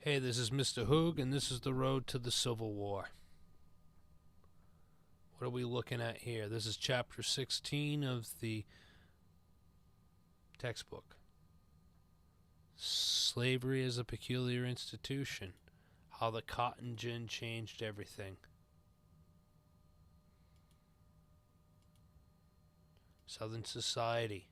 Hey, this is Mr. Hoog, and this is the road to the Civil War. What are we looking at here? This is chapter 16 of the textbook. Slavery is a peculiar institution. How the cotton gin changed everything. Southern society.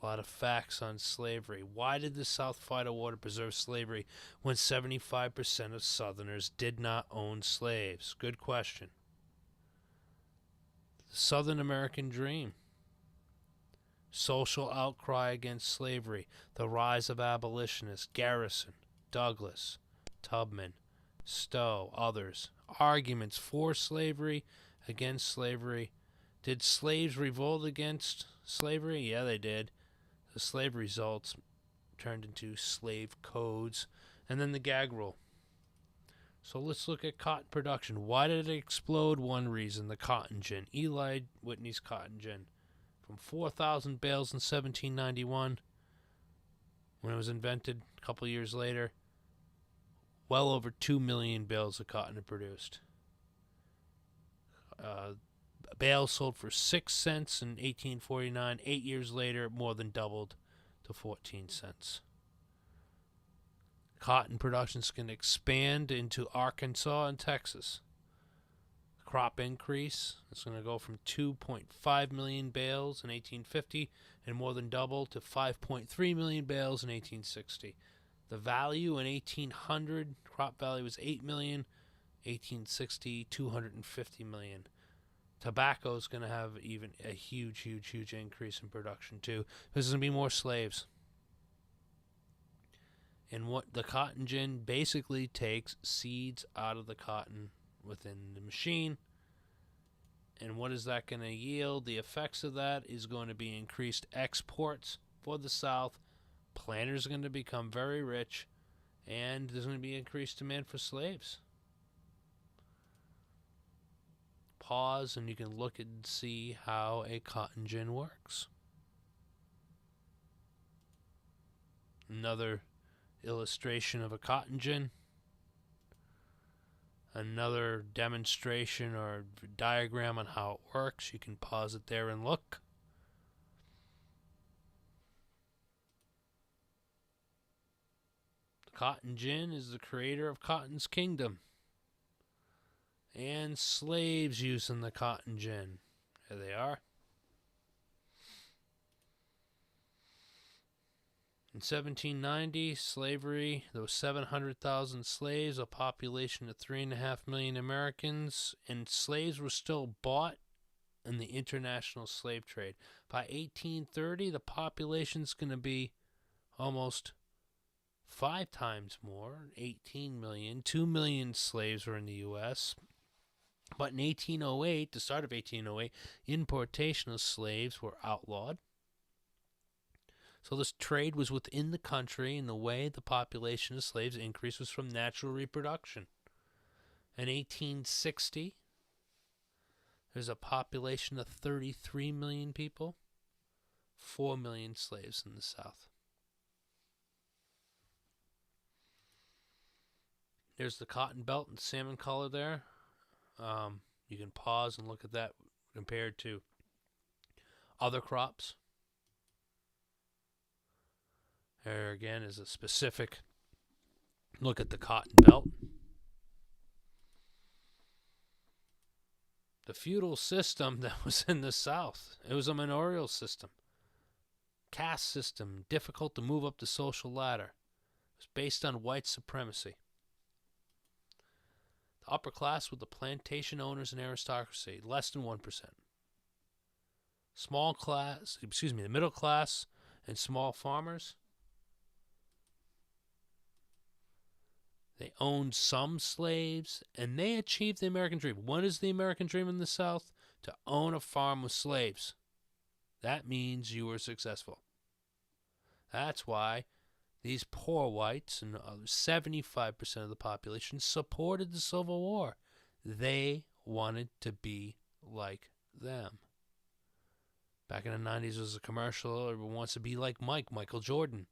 A lot of facts on slavery. Why did the South fight a war to preserve slavery when 75% of Southerners did not own slaves? Good question. The Southern American dream. Social outcry against slavery. The rise of abolitionists. Garrison, Douglas, Tubman, Stowe, others. Arguments for slavery, against slavery. Did slaves revolt against slavery? Yeah, they did. The slave results turned into slave codes, and then the gag rule. So let's look at cotton production. Why did it explode? One reason, the cotton gin. Eli Whitney's cotton gin. From 4,000 bales in 1791, when it was invented a couple years later, well over 2 million bales of cotton it produced. Bales sold for 6 cents in 1849. 8 years later, more than doubled to 14 cents. Cotton production is going to expand into Arkansas and Texas. Crop increase is going to go from 2.5 million bales in 1850 and more than double to 5.3 million bales in 1860. The value in 1800, crop value was 8 million. 1860, 250 million. Tobacco is going to have even a huge increase in production too. There's going to be more slaves. And what the cotton gin basically takes seeds out of the cotton within the machine. And what is that going to yield? The effects of that is going to be increased exports for the South. Planters are going to become very rich, and there's going to be increased demand for slaves. Pause and you can look and see how a cotton gin works. Another illustration of a cotton gin. Another demonstration or diagram on how it works. You can pause it there and look. The cotton gin is the creator of Cotton's Kingdom. And slaves using the cotton gin. There they are. In 1790, slavery, there were 700,000 slaves, a population of 3.5 million Americans, and slaves were still bought in the international slave trade. By 1830, the population's going to be almost 5 times more, 18 million. 2 million slaves were in the U.S., but in 1808, the start of 1808, importation of slaves were outlawed. So this trade was within the country, and the way the population of slaves increased was from natural reproduction. In 1860, there's a population of 33 million people, 4 million slaves in the South. There's the cotton belt in salmon color there. You can pause and look at that compared to other crops. There again is a specific look at the cotton belt. The feudal system that was in the South, it was a manorial system. Caste system, difficult to move up the social ladder. It was based on white supremacy. The upper class were the plantation owners and aristocracy, less than 1%. The middle class and small farmers, they owned some slaves, and they achieved the American dream. What is the American dream in the South? To own a farm with slaves. That means you were successful. That's why these poor whites and 75% of the population supported the Civil War. They wanted to be like them. Back in the 90s, there was a commercial, everyone wants to be like Michael Jordan.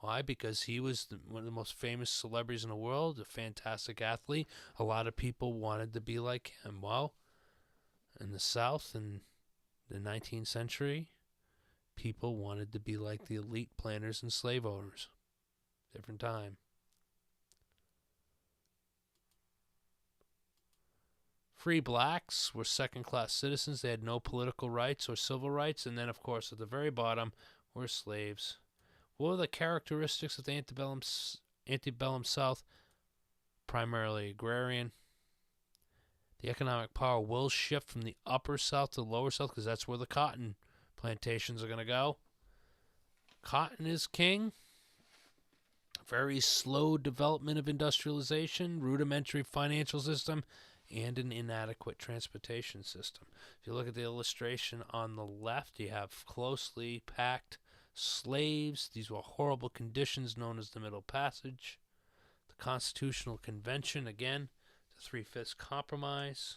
Why? Because he was one of the most famous celebrities in the world, a fantastic athlete. A lot of people wanted to be like him. Well, in the South in the 19th century, people wanted to be like the elite planters and slave owners. Different time. Free blacks were second-class citizens. They had no political rights or civil rights. And then, of course, at the very bottom were slaves. What were the characteristics of the antebellum South? Primarily agrarian. The economic power will shift from the upper South to the lower South because that's where the cotton plantations are going to go. Cotton is king. Very slow development of industrialization, rudimentary financial system, and an inadequate transportation system. If you look at the illustration on the left, you have closely packed slaves. These were horrible conditions known as the Middle Passage. The Constitutional Convention, again, the Three-Fifths Compromise,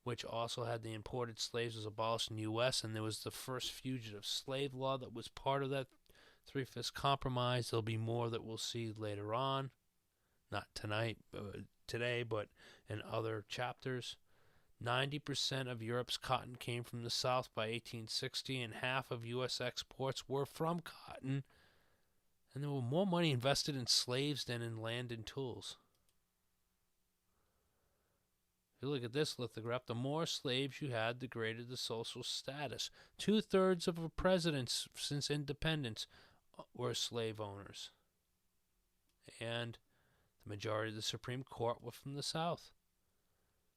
which also had the imported slaves was abolished in the U.S., and there was the first fugitive slave law that was part of that Three-Fifths Compromise. There'll be more that we'll see later on. Not today, but in other chapters. 90% of Europe's cotton came from the South by 1860, and half of U.S. exports were from cotton. And there were more money invested in slaves than in land and tools. If you look at this lithograph, the more slaves you had, the greater the social status. 2/3 of the presidents since independence were slave owners. And the majority of the Supreme Court were from the South.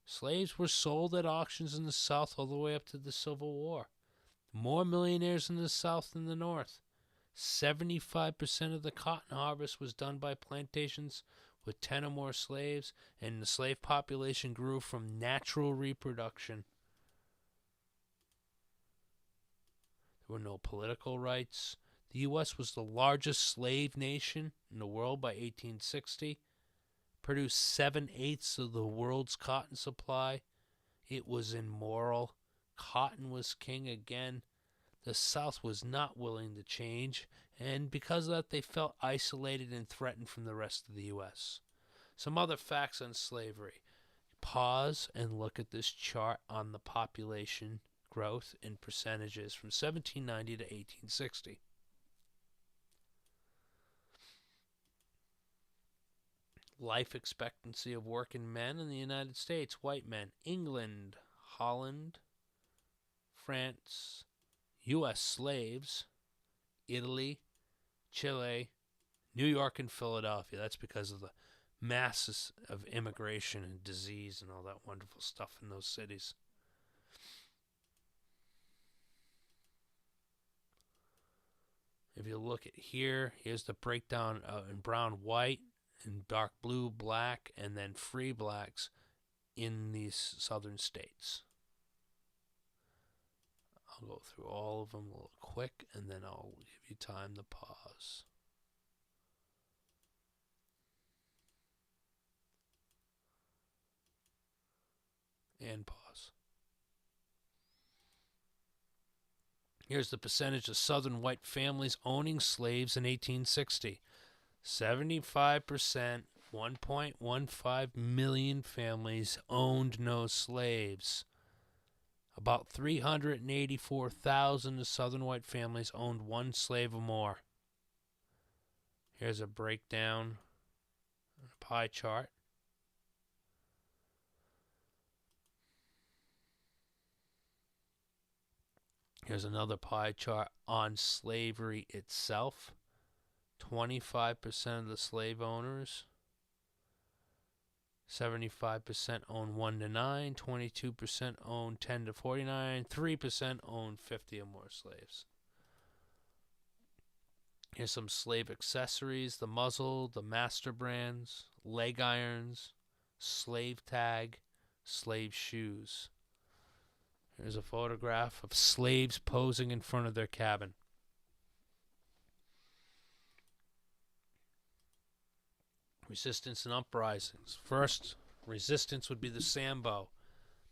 Slaves were sold at auctions in the South all the way up to the Civil War. More millionaires in the South than the North. 75% of the cotton harvest was done by plantations with 10 or more slaves, and the slave population grew from natural reproduction. There were no political rights. The U.S. was the largest slave nation in the world by 1860. Produced 7/8 of the world's cotton supply. It was immoral. Cotton was king again. The South was not willing to change, and because of that, they felt isolated and threatened from the rest of the U.S. Some other facts on slavery. Pause and look at this chart on the population growth in percentages from 1790 to 1860. Life expectancy of working men in the United States, white men, England, Holland, France, U.S. slaves, Italy, Chile, New York, and Philadelphia. That's because of the masses of immigration and disease and all that wonderful stuff in those cities. If you look at here's the breakdown in brown, white, and dark blue, black, and then free blacks in these southern states. I'll go through all of them a little quick, and then I'll give you time to pause. And pause. Here's the percentage of southern white families owning slaves in 1860. 75%, 1.15 million families owned no slaves. About 384,000 of southern white families owned one slave or more. Here's a breakdown, a pie chart. Here's another pie chart on slavery itself. 25% of the slave owners, 75% own 1 to 9, 22% own 10 to 49, 3% own 50 or more slaves. Here's some slave accessories: the muzzle, the master brands, leg irons, slave tag, slave shoes. Here's a photograph of slaves posing in front of their cabin. Resistance and uprisings. First, resistance would be the Sambo.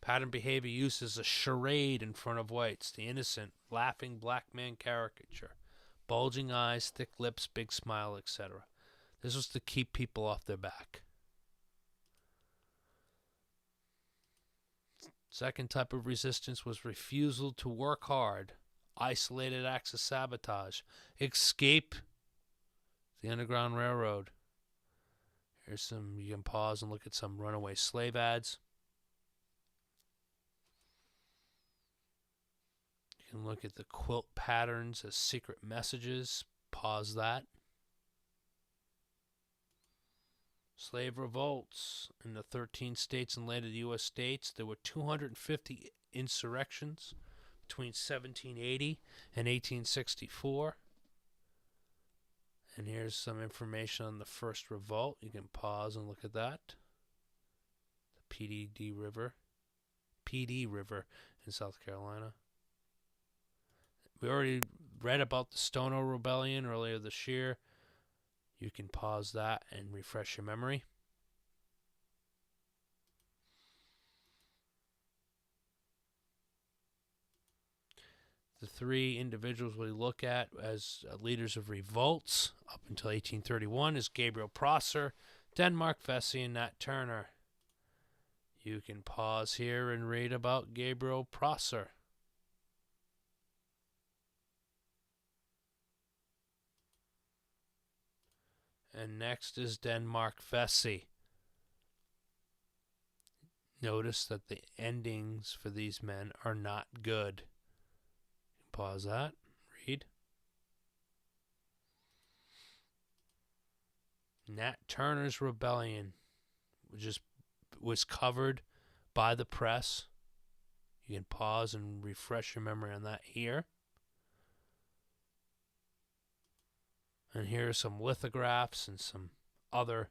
Pattern behavior used as a charade in front of whites, the innocent, laughing black man caricature. bulging eyes, thick lips, big smile, etc. This was to keep people off their back. Second type of resistance was refusal to work hard, isolated acts of sabotage, escape the Underground Railroad. Here's some, you can pause and look at some runaway slave ads. You can look at the quilt patterns as secret messages. Pause that. Slave revolts in the 13 states and later the U.S. states. There were 250 insurrections between 1780 and 1864. And here's some information on the first revolt. You can pause and look at that. The PD River in South Carolina. We already read about the Stono Rebellion earlier this year. You can pause that and refresh your memory. The three individuals we look at as leaders of revolts up until 1831 is Gabriel Prosser, Denmark Vesey, and Nat Turner. You can pause here and read about Gabriel Prosser. And next is Denmark Vesey. Notice that the endings for these men are not good. Pause that. Read. Nat Turner's rebellion was covered by the press. You can pause and refresh your memory on that here. And here are some lithographs and some other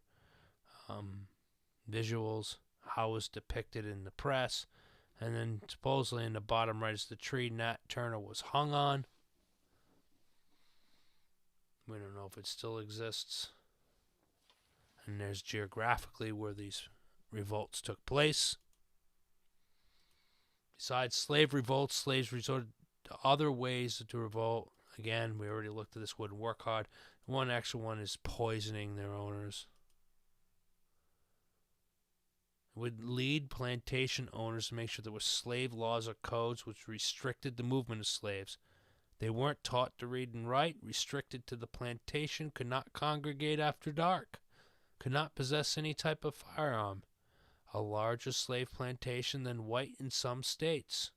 visuals, how it was depicted in the press. And then supposedly in the bottom right is the tree Nat Turner was hung on. We don't know if it still exists. And there's geographically where these revolts took place. Besides slave revolts, slaves resorted to other ways to revolt. Again, we already looked at this, wouldn't work hard. One extra one is poisoning their owners. It would lead plantation owners to make sure there were slave laws or codes which restricted the movement of slaves. They weren't taught to read and write, restricted to the plantation, could not congregate after dark, could not possess any type of firearm. A larger slave plantation than white in some states.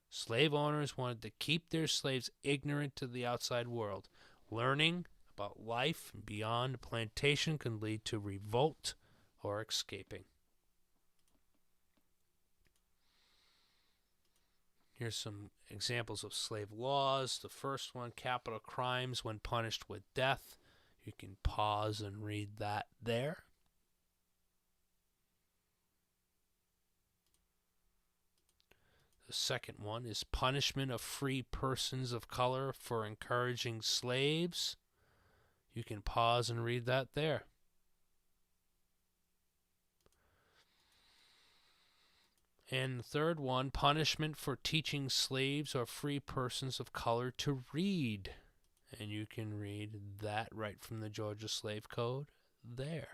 Slave owners wanted to keep their slaves ignorant to the outside world. Learning about life beyond the plantation can lead to revolt or escaping. Here's some examples of slave laws. The first one, capital crimes when punished with death. You can pause and read that there. The second one is punishment of free persons of color for encouraging slaves. You can pause and read that there. And the third one, punishment for teaching slaves or free persons of color to read. And you can read that right from the Georgia Slave Code there.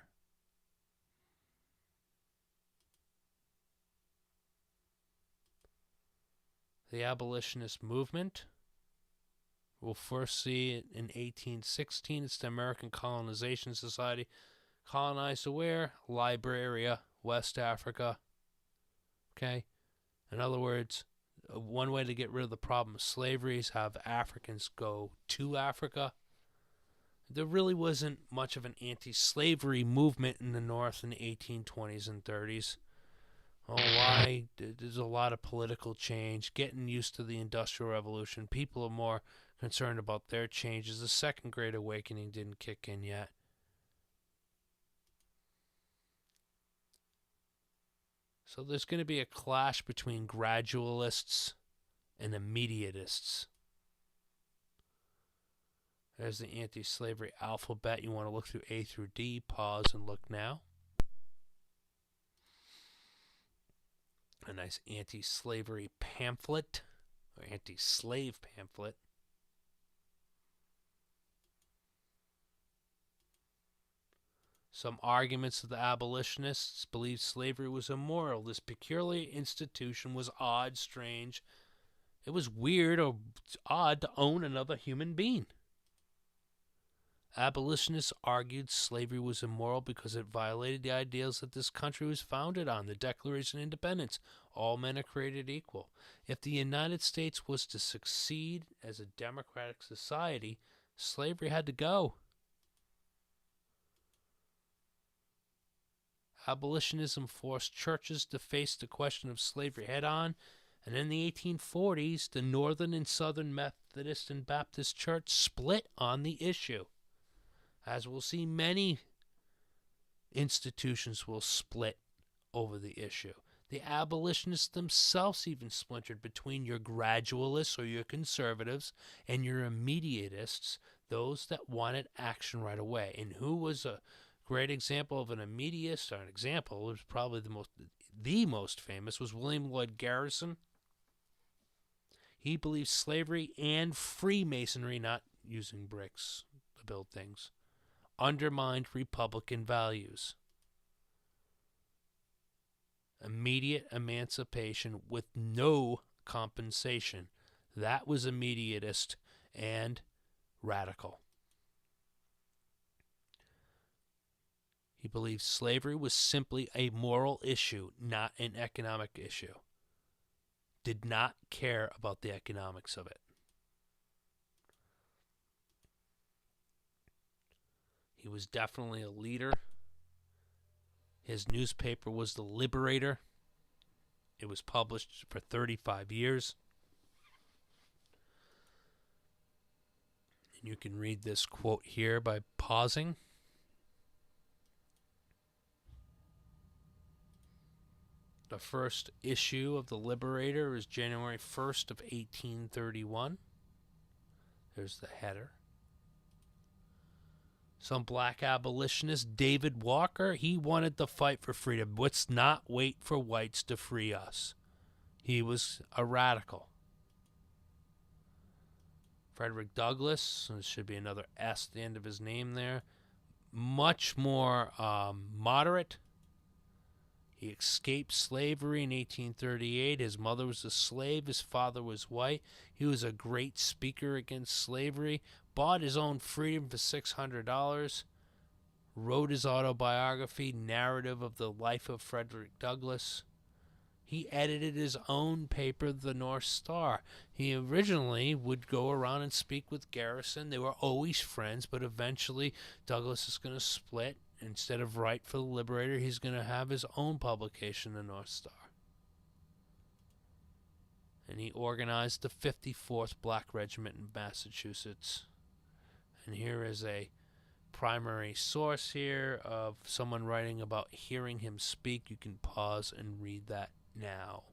The abolitionist movement. We'll first see it in 1816. It's the American Colonization Society. Colonized where? Liberia, West Africa. Okay? In other words, one way to get rid of the problem of slavery is have Africans go to Africa. There really wasn't much of an anti-slavery movement in the North in the 1820s and 30s. Oh, why? There's a lot of political change, getting used to the Industrial Revolution. People are more concerned about their changes. The Second Great Awakening didn't kick in yet. So there's going to be a clash between gradualists and immediatists. There's the anti-slavery alphabet. You want to look through A through D. Pause and look now. A nice anti-slavery pamphlet, or anti-slave pamphlet. Some arguments of the abolitionists believed slavery was immoral. This peculiar institution was odd, strange. It was weird or odd to own another human being. Abolitionists argued slavery was immoral because it violated the ideals that this country was founded on, the Declaration of Independence. All men are created equal. If the United States was to succeed as a democratic society, slavery had to go. Abolitionism forced churches to face the question of slavery head-on, and in the 1840s, the Northern and Southern Methodist and Baptist Church split on the issue. As we'll see, many institutions will split over the issue. The abolitionists themselves even splintered between your gradualists or your conservatives and your immediatists, those that wanted action right away. And who was a great example of an immediatist, or an example, was probably the most famous, was William Lloyd Garrison. He believed slavery and Freemasonry, not using bricks to build things, undermined Republican values. Immediate emancipation with no compensation. That was immediatist and radical. He believed slavery was simply a moral issue, not an economic issue. Did not care about the economics of it. He was definitely a leader. His newspaper was The Liberator. It was published for 35 years. And you can read this quote here by pausing. The first issue of The Liberator is January 1st of 1831. There's the header. Some black abolitionist, David Walker, he wanted to fight for freedom. Let's not wait for whites to free us. He was a radical. Frederick Douglass, there should be another S at the end of his name there, much more moderate. He escaped slavery in 1838. His mother was a slave. His father was white. He was a great speaker against slavery. Bought his own freedom for $600. Wrote his autobiography, Narrative of the Life of Frederick Douglass. He edited his own paper, The North Star. He originally would go around and speak with Garrison. They were always friends, but eventually Douglass is going to split. Instead of write for The Liberator, he's going to have his own publication, The North Star. And he organized the 54th Black Regiment in Massachusetts. And here is a primary source here of someone writing about hearing him speak. You can pause and read that now.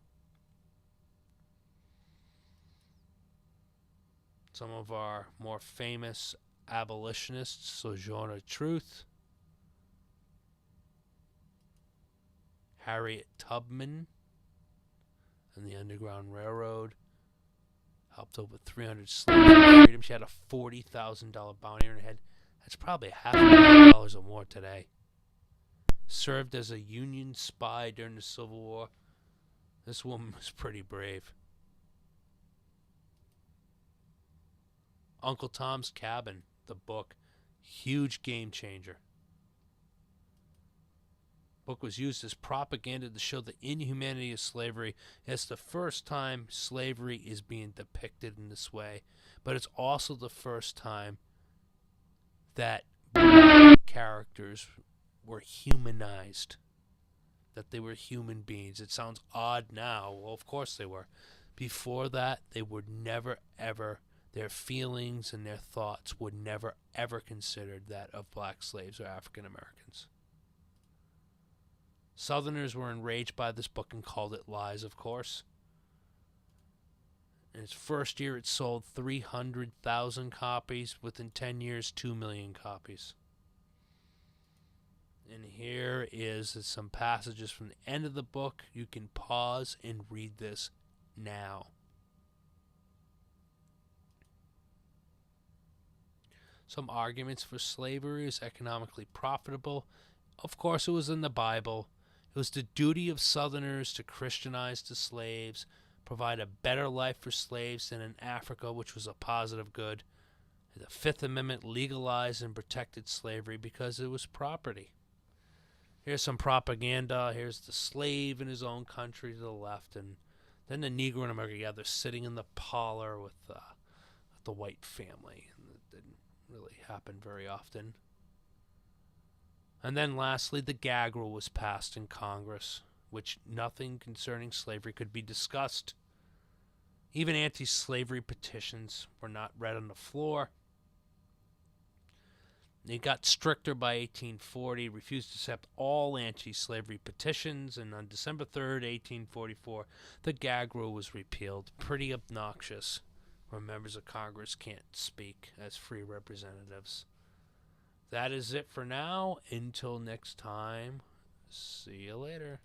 Some of our more famous abolitionists, Sojourner Truth, Harriet Tubman and the Underground Railroad, helped over 300 slaves to freedom. She had a $40,000 bounty on her head. That's probably $500,000 or more today. Served as a Union spy during the Civil War. This woman was pretty brave. Uncle Tom's Cabin, the book, huge game changer. Book was used as propaganda to show the inhumanity of slavery. It's the first time slavery is being depicted in this way, but it's also the first time that characters were humanized, that they were human beings. It sounds odd now. Well, of course they were. Before that, they were never, ever, their feelings and their thoughts were never, ever considered that of black slaves or African Americans. Southerners were enraged by this book and called it lies, of course. In its first year, it sold 300,000 copies. Within 10 years, 2 million copies. And here is some passages from the end of the book. You can pause and read this now. Some arguments for slavery is economically profitable Of course, it was in the Bible. It was the duty of Southerners to Christianize the slaves, provide a better life for slaves than in Africa, which was a positive good. The Fifth Amendment legalized and protected slavery because it was property. Here's some propaganda. Here's the slave in his own country to the left, and then the Negro in America. Yeah, they're sitting in the parlor with the white family. That didn't really happen very often. And then lastly, the gag rule was passed in Congress, which nothing concerning slavery could be discussed. Even anti-slavery petitions were not read on the floor. It got stricter by 1840, refused to accept all anti-slavery petitions, and on December 3rd, 1844, the gag rule was repealed. Pretty obnoxious, where members of Congress can't speak as free representatives. That is it for now. Until next time, see you later.